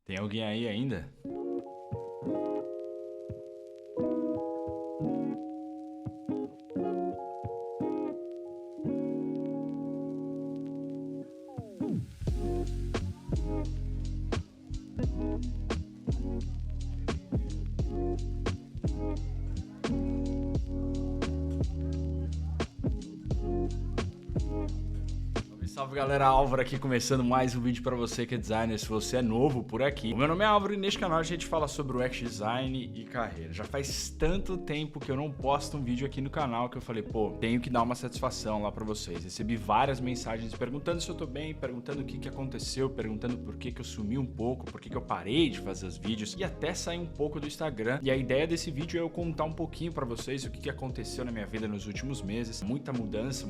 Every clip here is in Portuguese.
Tem alguém aí ainda? Salve galera, Álvaro aqui começando mais um vídeo pra você que é designer, se você é novo por aqui. O meu nome é Álvaro e neste canal a gente fala sobre o UX Design e carreira. Já faz tanto tempo que eu não posto um vídeo aqui no canal que eu falei, pô, tenho que dar uma satisfação lá pra vocês. Recebi várias mensagens perguntando se eu tô bem, perguntando o que aconteceu, perguntando por que eu sumi um pouco, por que eu parei de fazer os vídeos e até sair um pouco do Instagram. E a ideia desse vídeo é eu contar um pouquinho pra vocês o que aconteceu na minha vida nos últimos meses. Muita mudança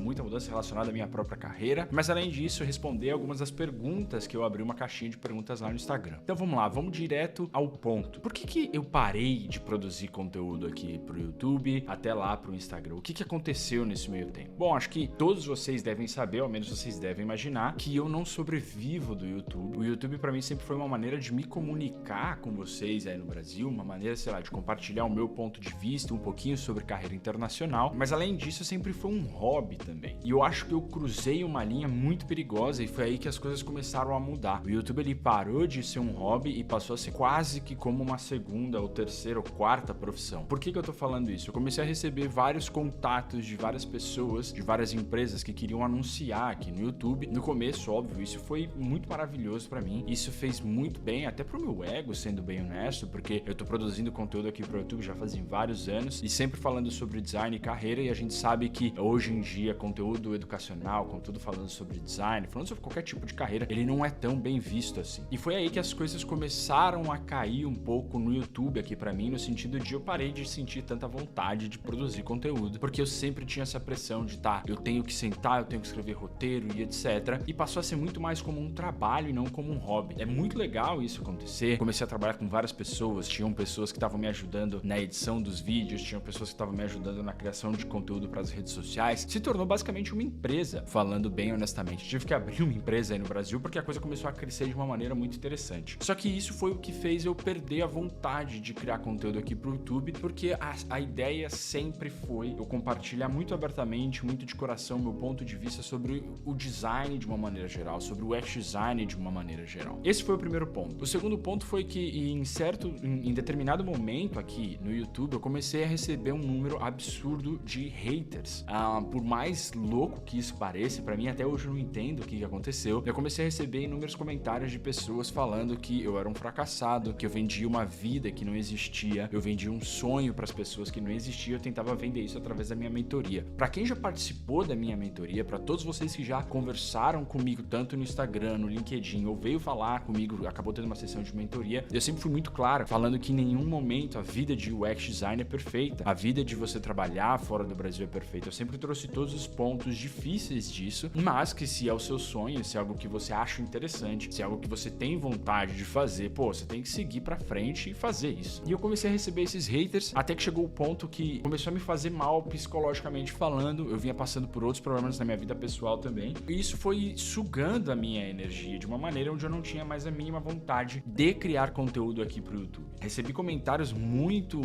relacionada à minha própria carreira, mas além disso, responder algumas das perguntas que eu abri uma caixinha de perguntas lá no Instagram. Então vamos lá, vamos direto ao ponto. Por que eu parei de produzir conteúdo aqui pro YouTube, até lá pro Instagram? O que aconteceu nesse meio tempo? Bom, acho que todos vocês devem saber, ou ao menos vocês devem imaginar, que eu não sobrevivo do YouTube. O YouTube pra mim sempre foi uma maneira de me comunicar com vocês aí no Brasil, uma maneira, sei lá, de compartilhar o meu ponto de vista, um pouquinho sobre carreira internacional, mas além disso sempre foi um hobby também. E eu acho que eu cruzei uma linha muito perigosa e foi aí que as coisas começaram a mudar. O YouTube ele parou de ser um hobby e passou a ser quase que como uma segunda ou terceira ou quarta profissão. Por que eu tô falando isso? Eu comecei a receber vários contatos de várias pessoas, de várias empresas que queriam anunciar aqui no YouTube. No começo, óbvio, isso foi muito maravilhoso pra mim. Isso fez muito bem, até pro meu ego, sendo bem honesto, porque eu tô produzindo conteúdo aqui pro YouTube já fazem vários anos e sempre falando sobre design e carreira, e a gente sabe que hoje em dia conteúdo educacional, conteúdo falando sobre design, falando sobre qualquer tipo de carreira, ele não é tão bem visto assim. E foi aí que as coisas começaram a cair um pouco no YouTube aqui pra mim, no sentido de eu parei de sentir tanta vontade de produzir conteúdo, porque eu sempre tinha essa pressão de eu tenho que sentar, eu tenho que escrever roteiro e etc. E passou a ser muito mais como um trabalho e não como um hobby. É muito legal isso acontecer. Comecei a trabalhar com várias pessoas, tinham pessoas que estavam me ajudando na edição dos vídeos, tinham pessoas que estavam me ajudando na criação de conteúdo para as redes sociais. Se tornou basicamente uma empresa, falando bem honestamente. Tive que abrir uma empresa aí no Brasil porque a coisa começou a crescer de uma maneira muito interessante. Só que isso foi o que fez eu perder a vontade de criar conteúdo aqui pro YouTube, porque a ideia sempre foi eu compartilhar muito abertamente, muito de coração, meu ponto de vista sobre o design de uma maneira geral, sobre o UX design de uma maneira geral. Esse foi o primeiro ponto. O segundo ponto foi que em determinado momento aqui no YouTube eu comecei a receber um número absurdo de haters. Por mais louco que isso pareça, pra mim até hoje eu não entendo o que aconteceu. Eu comecei a receber inúmeros comentários de pessoas falando que eu era um fracassado, que eu vendia uma vida que não existia, eu vendia um sonho para as pessoas que não existia, eu tentava vender isso através da minha mentoria. Para quem já participou da minha mentoria, para todos vocês que já conversaram comigo tanto no Instagram, no LinkedIn, ou veio falar comigo, acabou tendo uma sessão de mentoria, eu sempre fui muito claro, falando que em nenhum momento a vida de UX design é perfeita, a vida de você trabalhar fora do Brasil é perfeita. Eu sempre trouxe todos os pontos difíceis disso, mas que se é o seu sonho, se é algo que você acha interessante, se é algo que você tem vontade de fazer, pô, você tem que seguir pra frente e fazer isso. E eu comecei a receber esses haters, até que chegou o ponto que começou a me fazer mal psicologicamente falando. Eu vinha passando por outros problemas na minha vida pessoal também, e isso foi sugando a minha energia de uma maneira onde eu não tinha mais a mínima vontade de criar conteúdo aqui pro YouTube. Recebi comentários muito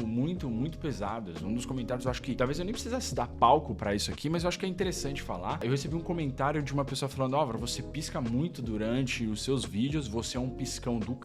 pesados. Um dos comentários, eu acho que talvez eu nem precisasse dar palco pra isso aqui, mas eu acho que é interessante falar. Eu recebi um comentário de uma pessoa falando: Álvaro, você pisca muito durante os seus vídeos, você é um piscão do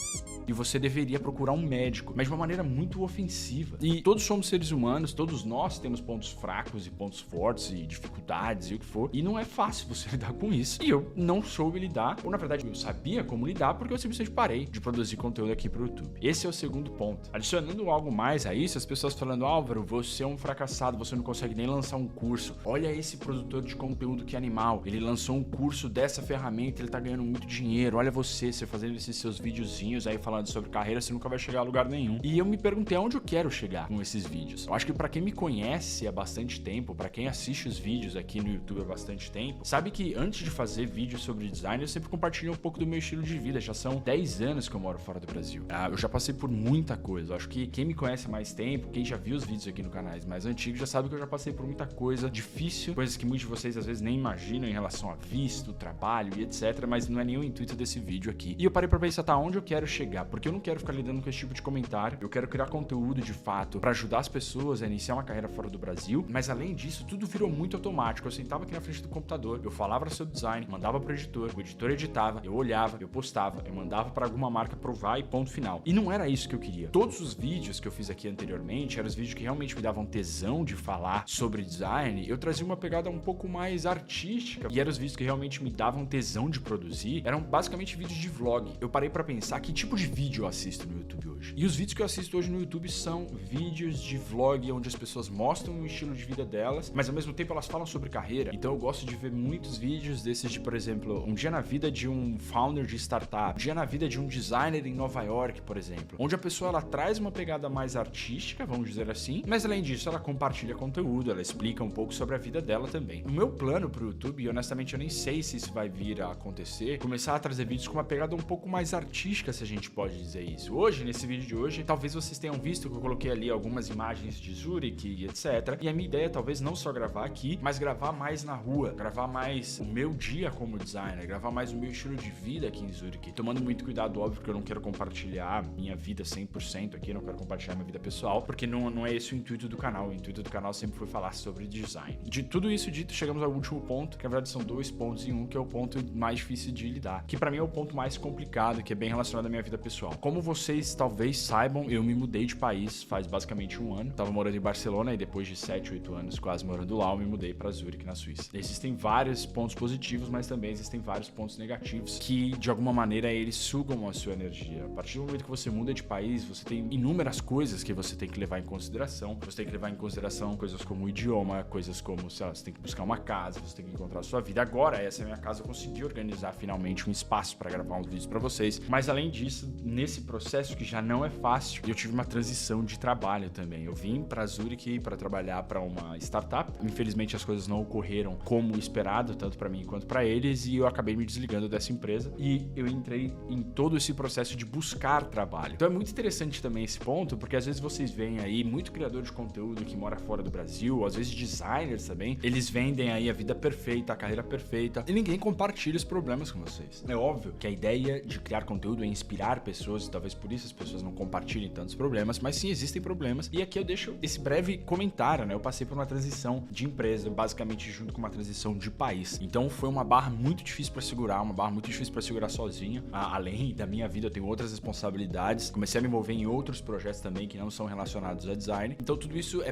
e você deveria procurar um médico, mas de uma maneira muito ofensiva. E todos somos seres humanos, todos nós temos pontos fracos e pontos fortes e dificuldades e o que for, e não é fácil você lidar com isso. E eu não soube lidar, ou na verdade eu sabia como lidar, porque eu simplesmente parei de produzir conteúdo aqui pro YouTube. Esse é o segundo ponto. Adicionando algo mais a isso, as pessoas falando: Álvaro, você é um fracassado, você não consegue nem lançar um curso. Olha esse produtor de conteúdo que animal, ele lançou um curso dessa ferramenta, ele tá ganhando muito dinheiro, olha você fazendo esses seus videozinhos aí falando sobre carreira, você nunca vai chegar a lugar nenhum. E eu me perguntei aonde eu quero chegar com esses vídeos. Eu acho que pra quem me conhece há bastante tempo, pra quem assiste os vídeos aqui no YouTube há bastante tempo, sabe que antes de fazer vídeos sobre design, eu sempre compartilhei um pouco do meu estilo de vida. Já são 10 anos que eu moro fora do Brasil. Eu já passei por muita coisa. Eu acho que quem me conhece há mais tempo, quem já viu os vídeos aqui no canais mais antigos, já sabe que eu já passei por muita coisa difícil, coisas que muitos de vocês às vezes nem imaginam em relação a visto, visto, trabalho e etc, mas não é nem o intuito desse vídeo aqui. E eu parei pra pensar, tá, onde eu quero chegar, porque eu não quero ficar lidando com esse tipo de comentário, eu quero criar conteúdo de fato pra ajudar as pessoas a iniciar uma carreira fora do Brasil, mas além disso, tudo virou muito automático. Eu sentava aqui na frente do computador, eu falava sobre design, mandava pro editor, o editor editava, eu olhava, eu postava, eu mandava pra alguma marca provar e ponto final. E não era isso que eu queria. Todos os vídeos que eu fiz aqui anteriormente eram os vídeos que realmente me davam tesão de falar sobre design. Eu trazia uma pegada um pouco mais artística e eram os vídeos que realmente me davam tesão de produzir. Eram basicamente vídeos de vlog. Eu parei pra pensar que tipo de vídeo eu assisto no YouTube hoje. E os vídeos que eu assisto hoje no YouTube são vídeos de vlog onde as pessoas mostram o estilo de vida delas, mas ao mesmo tempo elas falam sobre carreira. Então eu gosto de ver muitos vídeos desses de, por exemplo, um dia na vida de um founder de startup, um dia na vida de um designer em Nova York, por exemplo, onde a pessoa ela traz uma pegada mais artística, vamos dizer assim, mas além disso ela compartilha conteúdo, ela explica um pouco sobre a vida dela também. O meu plano pro YouTube, e honestamente eu nem sei se isso vai vir a acontecer, começar a trazer vídeos com uma pegada um pouco mais artística, se a gente pode dizer isso. Hoje, nesse vídeo de hoje, talvez vocês tenham visto que eu coloquei ali algumas imagens de Zurich e etc. E a minha ideia é talvez não só gravar aqui, mas gravar mais na rua, gravar mais o meu dia como designer, gravar mais o meu estilo de vida aqui em Zurich. Tomando muito cuidado, óbvio, porque eu não quero compartilhar minha vida 100% aqui, eu não quero compartilhar minha vida pessoal, porque não é esse o intuito do canal. O intuito do canal sempre foi falar sobre design. De tudo isso dito, chegamos ao último ponto, que na verdade são 2 pontos em um, que é o ponto mais difícil de lidar, que pra mim é o ponto mais complicado, que é bem relacionado à minha vida pessoal. Como vocês talvez saibam, eu me mudei de país faz basicamente 1 ano. Tava morando em Barcelona e depois de 7, 8 anos quase morando lá, eu me mudei pra Zurich, na Suíça. Existem vários pontos positivos, mas também existem vários pontos negativos que, de alguma maneira, eles sugam a sua energia. A partir do momento que você muda de país, você tem inúmeras coisas que você tem que levar em consideração. Você tem que levar em consideração coisas como o idioma, coisas como, sei lá, você tem que buscar uma casa, você tem que encontrar a sua vida. Agora, essa é a minha casa, eu consegui organizar finalmente um espaço para gravar uns vídeos para vocês. Mas além disso, nesse processo que já não é fácil, eu tive uma transição de trabalho também. Eu vim para Zurich para trabalhar para uma startup. Infelizmente, as coisas não ocorreram como esperado, tanto para mim quanto para eles, e eu acabei me desligando dessa empresa e eu entrei em todo esse processo de buscar trabalho. Então é muito interessante também esse ponto, porque às vezes vocês veem aí muito criador de conteúdo que mora fora do Brasil, às vezes designers também, eles vendem aí a vida perfeita, a carreira perfeita, e ninguém compartilha os problemas com vocês. É óbvio que a ideia de criar conteúdo é inspirar pessoas, e talvez por isso as pessoas não compartilhem tantos problemas, mas sim existem problemas, e aqui eu deixo esse breve comentário, né? Eu passei por uma transição de empresa, basicamente junto com uma transição de país. Então foi uma barra muito difícil para segurar, uma barra muito difícil para segurar sozinho. Além da minha vida, eu tenho outras responsabilidades. Comecei a me envolver em outros projetos também que não são relacionados a design. Então tudo isso é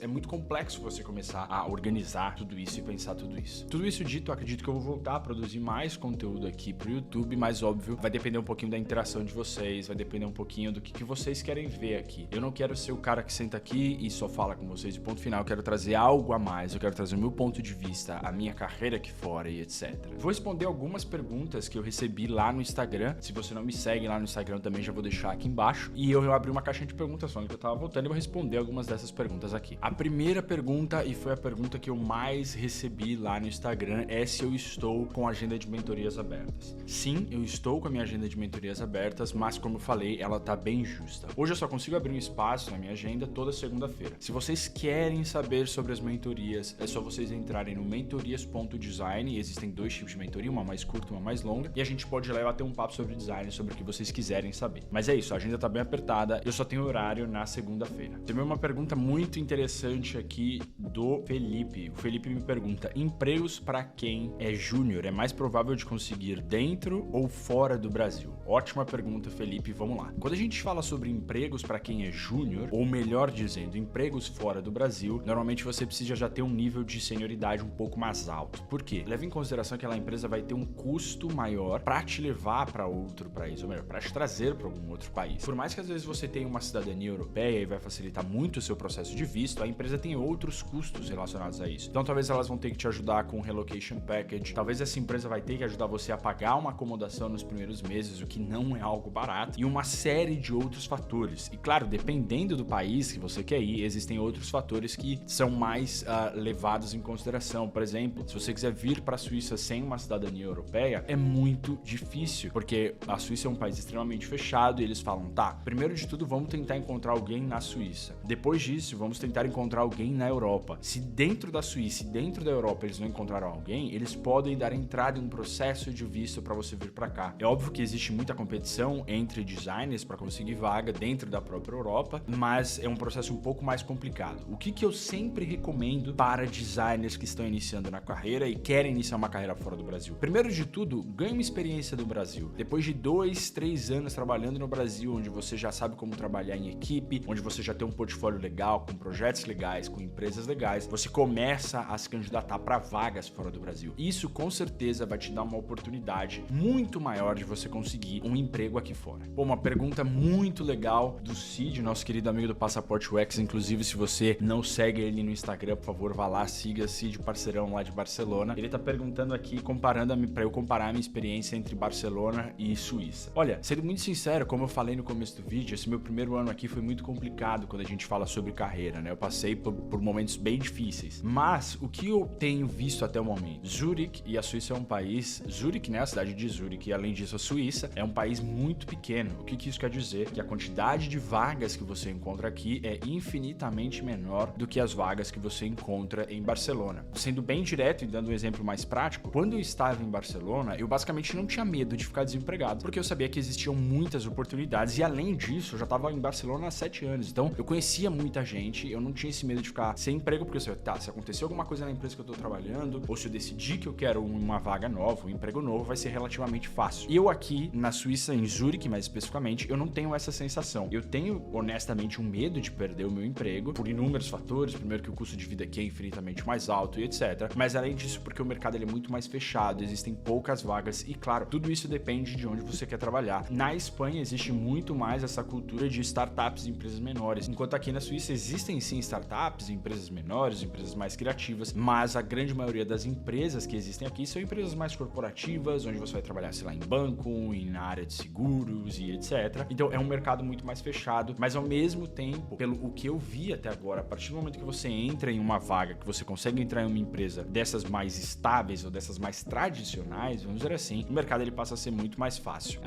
muito complexo você começar a organizar tudo isso e pensar tudo isso. Tudo isso dito, eu acredito que eu vou voltar a produzir mais conteúdo aqui pro YouTube, mas óbvio, vai depender um pouquinho da interação de vocês, vai depender um pouquinho do que vocês querem ver aqui. Eu não quero ser o cara que senta aqui e só fala com vocês de ponto final, eu quero trazer algo a mais, eu quero trazer o meu ponto de vista, a minha carreira aqui fora e etc. Vou responder algumas perguntas que eu recebi lá no Instagram. Se você não me segue lá no Instagram também, já vou deixar aqui embaixo. E eu abri uma caixinha de perguntas falando que eu tava voltando e vou responder algumas dessas perguntas aqui. A primeira pergunta, e foi a pergunta que eu mais recebi lá no Instagram, é se eu estou com a agenda de mentorias abertas. Sim, eu estou com a minha agenda de mentorias abertas, mas como eu falei, ela tá bem justa. Hoje eu só consigo abrir um espaço na minha agenda toda segunda-feira. Se vocês querem saber sobre as mentorias, é só vocês entrarem no mentorias.design. Existem 2 tipos de mentoria, uma mais curta e uma mais longa, e a gente pode ir lá e bater um papo sobre design, sobre o que vocês quiserem saber. Mas é isso, a agenda tá bem apertada, eu só tenho horário na segunda-feira. Tem uma pergunta muito interessante aqui do Felipe. O Felipe me pergunta: empregos para quem é júnior é mais provável de conseguir dentro ou fora do Brasil? Ótima pergunta, Felipe, vamos lá. Quando a gente fala sobre empregos para quem é júnior, ou melhor dizendo, empregos fora do Brasil, normalmente você precisa já ter um nível de senioridade um pouco mais alto. Por quê? Leva em consideração que aquela empresa vai ter um custo maior para te levar para outro país, ou melhor, para te trazer para algum outro país. Por mais que às vezes você tenha uma cidadania europeia e vai facilitar muito o seu processo de visto, a empresa tem outros custos relacionados a isso. Então talvez elas vão ter que te ajudar com um relocation package, talvez essa empresa vai ter que ajudar você a pagar uma acomodação nos primeiros meses, o que não é algo barato, e uma série de outros fatores. E claro, dependendo do país que você quer ir, existem outros fatores que são mais levados em consideração. Por exemplo, se você quiser vir para a Suíça sem uma cidadania europeia, é muito difícil, porque a Suíça é um país extremamente fechado e eles falam, tá, primeiro de tudo vamos tentar encontrar alguém na Suíça. Depois disso, vamos tentar encontrar alguém na Europa. Se dentro da Suíça e dentro da Europa eles não encontraram alguém, eles podem dar entrada em um processo de visto para você vir para cá. É óbvio que existe muita competição entre designers para conseguir vaga dentro da própria Europa, mas é um processo um pouco mais complicado. O que eu sempre recomendo para designers que estão iniciando na carreira e querem iniciar uma carreira fora do Brasil? Primeiro de tudo, ganhe uma experiência do Brasil. Depois de 2, 3 anos trabalhando no Brasil, onde você já sabe como trabalhar em equipe, onde você já tem um portfólio legal, com projetos legais, com empresas legais, você começa a se candidatar para vagas fora do Brasil. Isso com certeza vai te dar uma oportunidade muito maior de você conseguir um emprego aqui fora. Pô, uma pergunta muito legal do Cid, nosso querido amigo do Passaporte UX. Inclusive, se você não segue ele no Instagram, por favor, vá lá, siga Cid, parceirão lá de Barcelona. Ele tá perguntando aqui, para eu comparar a minha experiência entre Barcelona e Suíça. Olha, sendo muito sincero, como eu falei no começo do vídeo, esse meu primeiro ano aqui foi muito complicado quando a gente fala sobre carreira, né? Eu passei por momentos bem difíceis. Mas o que eu tenho visto até o momento? Zurique, e a Suíça é um país... Zurique, né? A cidade de Zurique, e além disso a Suíça, é um país muito pequeno. O que isso quer dizer? Que a quantidade de vagas que você encontra aqui é infinitamente menor do que as vagas que você encontra em Barcelona. Sendo bem direto e dando um exemplo mais prático, quando eu estava em Barcelona, eu basicamente não tinha medo de ficar desempregado, porque eu sabia que existiam muitas oportunidades e além disso, eu já estava em Barcelona há 7 anos, então eu conhecia muita gente, eu não tinha esse medo de ficar sem emprego, porque eu sabia, tá, se acontecer alguma coisa na empresa que eu tô trabalhando, ou se eu decidir que eu quero uma vaga nova, um emprego novo, vai ser relativamente fácil. E eu aqui na Suíça, em Zurique mais especificamente, eu não tenho essa sensação. Eu tenho, honestamente, um medo de perder o meu emprego por inúmeros fatores. Primeiro que o custo de vida aqui é infinitamente mais alto e etc. Mas além disso, porque o mercado ele é muito mais fechado, existem poucas vagas e, claro, tudo isso depende de onde você quer trabalhar. Na Espanha existe muito mais essa cultura de startups e empresas menores, enquanto aqui na Suíça existem sim startups, empresas menores, empresas mais criativas, mas a grande maioria das empresas que existem aqui são empresas mais corporativas, onde você vai trabalhar, sei lá, em banco, na área de seguros e etc. Então é um mercado muito mais fechado, mas ao mesmo tempo, pelo o que eu vi até agora, a partir do momento que você entra em uma vaga, que você consegue entrar em uma empresa dessas mais estáveis ou dessas mais tradicionais, vamos dizer assim, o mercado ele passa a ser muito mais fácil.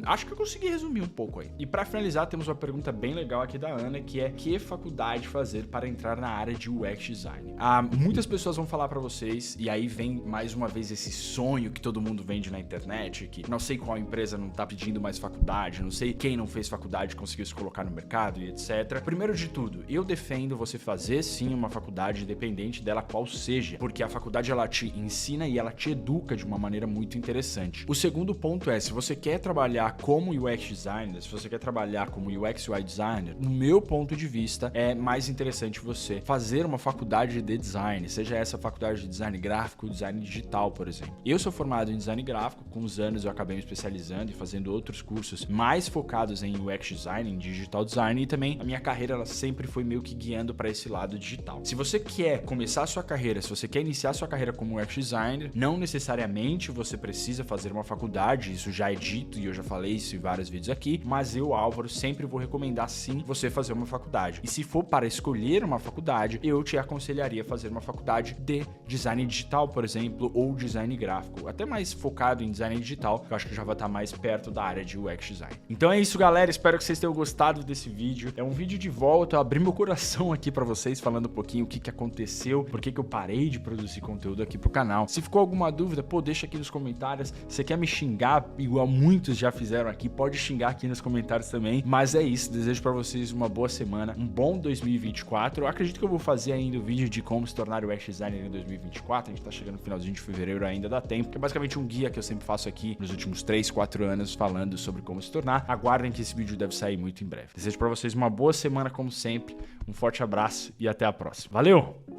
Acho que eu consegui resumir um pouco aí. E para finalizar, temos uma pergunta bem legal aqui da Ana, que é: que faculdade fazer para entrar na área de UX Design? Muitas pessoas vão falar para vocês, e aí vem mais uma vez esse sonho que todo mundo vende na internet, que não sei qual empresa não tá pedindo mais faculdade, não sei quem não fez faculdade conseguiu se colocar no mercado e etc. Primeiro de tudo, eu defendo você fazer sim uma faculdade, independente dela qual seja, porque a faculdade ela te ensina e ela te educa de uma maneira muito interessante. O segundo ponto é, se você quer trabalhar como UX designer, se você quer trabalhar como UX UI designer, no meu ponto de vista, é mais interessante você fazer uma faculdade de design, seja essa faculdade de design gráfico, design digital, por exemplo. Eu sou formado em design gráfico, com os anos eu acabei me especializando e fazendo outros cursos mais focados em UX design, em digital design, e também a minha carreira ela sempre foi meio que guiando para esse lado digital. Se você quer começar a sua carreira, se você quer iniciar a sua carreira como UX designer, não necessariamente você precisa fazer uma faculdade, isso já é dito e eu já falei isso em vários vídeos aqui, mas eu, Álvaro, sempre vou recomendar sim você fazer uma faculdade. E se for para escolher uma faculdade, eu te aconselharia a fazer uma faculdade de design digital, por exemplo, ou design gráfico, até mais focado em design digital, que eu acho que já vai estar mais perto da área de UX design. Então é isso, galera, espero que vocês tenham gostado desse vídeo. É um vídeo de volta, eu abri meu coração aqui pra vocês, falando um pouquinho o que aconteceu, por que eu parei de produzir conteúdo aqui pro canal. Se ficou alguma dúvida, pô, deixa aqui nos comentários. Se você quer me xingar, igual muitos já fizeram aqui, pode xingar aqui nos comentários também. Mas é isso, desejo pra vocês uma boa semana, um bom 2024. Eu acredito que eu vou fazer ainda o vídeo de como se tornar UX designer em 2024. A gente tá chegando no finalzinho de fevereiro, ainda dá tempo, que é basicamente um guia que eu sempre faço aqui nos últimos 3, 4 anos, falando sobre como se tornar. Aguardem que esse vídeo deve sair muito em breve. Desejo pra vocês uma boa semana, como sempre, um forte abraço e até a próxima. Valeu!